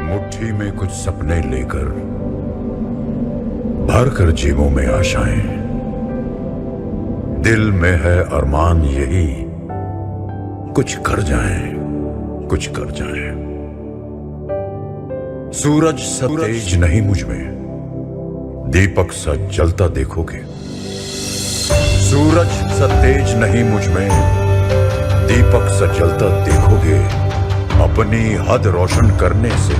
मुट्ठी में कुछ सपने लेकर भर कर जेबों में आशाएं, दिल में है अरमान यही कुछ कर जाएं, कुछ कर जाएं। सूरज सा तेज नहीं मुझ में, दीपक सा जलता देखोगे। सूरज सा तेज नहीं मुझ में, दीपक सा जलता देखोगे। अपनी हद रोशन करने से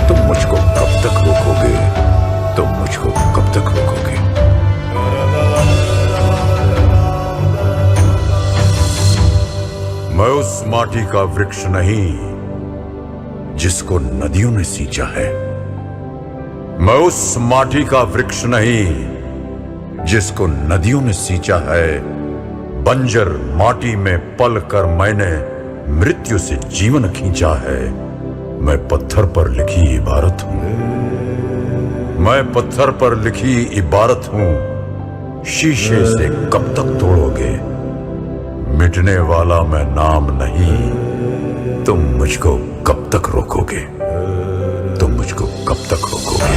तुम मुझको कब तक रोकोगे, तुम मुझको कब तक रोकोगे। मैं उस माटी का वृक्ष नहीं जिसको नदियों ने सींचा है। मैं उस माटी का वृक्ष नहीं जिसको नदियों ने सींचा है। बंजर माटी में पल कर मैंने मृत्यु से जीवन खींचा है। मैं पत्थर पर लिखी इबारत हूं, मैं पत्थर पर लिखी इबारत हूं। शीशे से कब तक तोड़ोगे, मिटने वाला मैं नाम नहीं। तुम मुझको कब तक रोकोगे, तुम मुझको कब तक रोकोगे।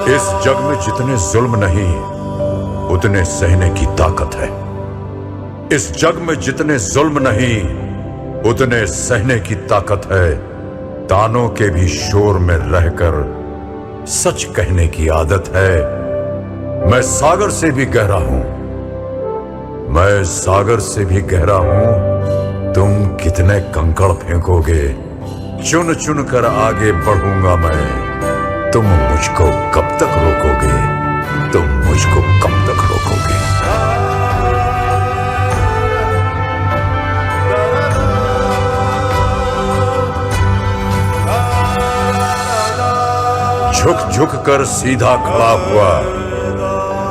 इस जग में जितने जुल्म नहीं उतने सहने की ताकत है। इस जग में जितने जुल्म नहीं उतने सहने की ताकत है। तानों के भी शोर में रहकर सच कहने की आदत है। मैं सागर से भी गहरा हूं, मैं सागर से भी गहरा हूं। तुम कितने कंकड़ फेंकोगे, चुन चुन कर आगे बढ़ूंगा मैं। तुम मुझको कब तक रोकोगे, तुम मुझको कब तक रोकोगे। झुक झुक कर सीधा खड़ा हुआ,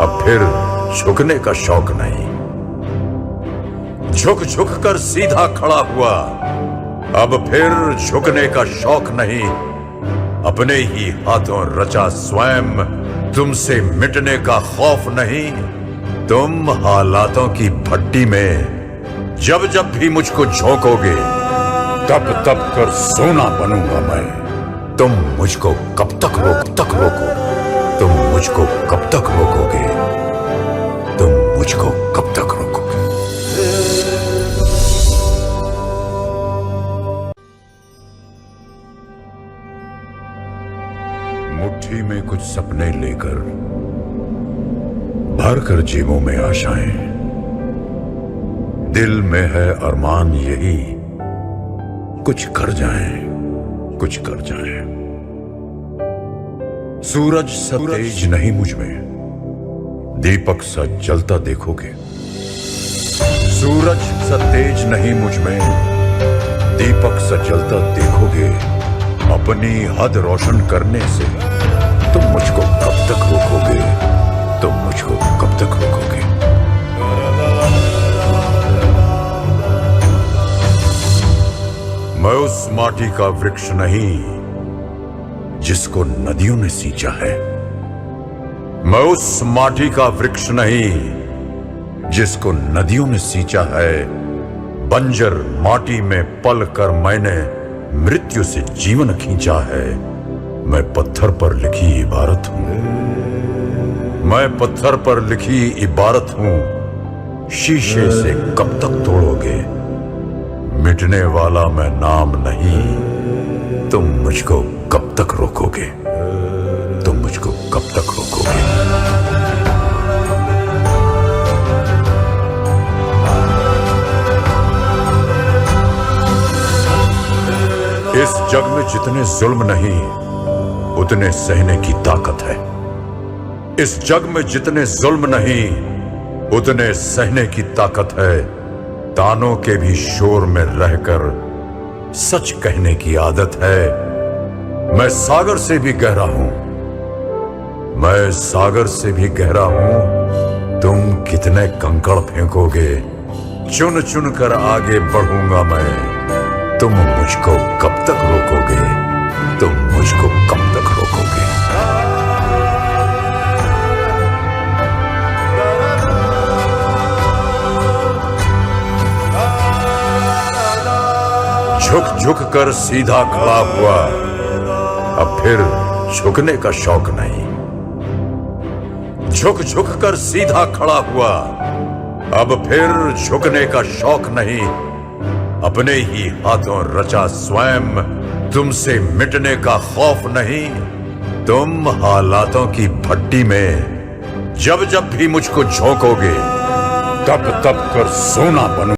अब फिर झुकने का शौक नहीं। झुक झुक कर सीधा खड़ा हुआ, अब फिर झुकने का शौक नहीं। अपने ही हाथों रचा स्वयं, तुमसे मिटने का खौफ नहीं। तुम हालातों की भट्टी में जब जब भी मुझको झोंकोगे, तब तब कर सोना बनूंगा मैं। तुम मुझको कब तक रोको, तुम मुझको कब तक रोकोगे, तुम मुझको कब तक रोकोगे। मुट्ठी में कुछ सपने लेकर भर कर जेबों में आशाएं, दिल में है अरमान यही कुछ कर जाएं, कुछ कर जाएं। सूरज सा तेज नहीं मुझ में, दीपक सा जलता देखोगे। सूरज सा तेज नहीं मुझ में, दीपक सा जलता देखोगे। अपनी हद रोशन करने से तुम मुझको कब तक रोकोगे, तुम मुझको कब तक रोकोगे। मैं उस माटी का वृक्ष नहीं जिसको नदियों ने सींचा है। मैं उस माटी का वृक्ष नहीं जिसको नदियों ने सींचा है। बंजर माटी में पल कर मैंने मृत्यु से जीवन खींचा है। मैं पत्थर पर लिखी इबारत हूं, मैं पत्थर पर लिखी इबारत हूं। शीशे से कब तक तोड़ोगे, मिटने वाला मैं नाम नहीं। तुम मुझको कब तक रोकोगे, तुम मुझको कब तक रोकोगे। इस जग में जितने जुल्म नहीं उतने सहने की ताकत है। इस जग में जितने जुल्म नहीं उतने सहने की ताकत है। तानों के भी शोर में रहकर सच कहने की आदत है। मैं सागर से भी गहरा हूं, मैं सागर से भी गहरा हूं। तुम कितने कंकड़ फेंकोगे, चुन चुन कर आगे बढ़ूंगा मैं। तुम मुझको कब तक रोकोगे, तुम मुझको कब तक रोकोगे। झुक झुक कर सीधा खड़ा हुआ, अब फिर झुकने का शौक नहीं। झुक झुक कर सीधा खड़ा हुआ, अब फिर झुकने का शौक नहीं। अपने ही हाथों रचा स्वयं, तुमसे मिटने का खौफ नहीं। तुम हालातों की भट्टी में जब जब भी मुझको झोंकोगे, तब तब कर सोना बनूं।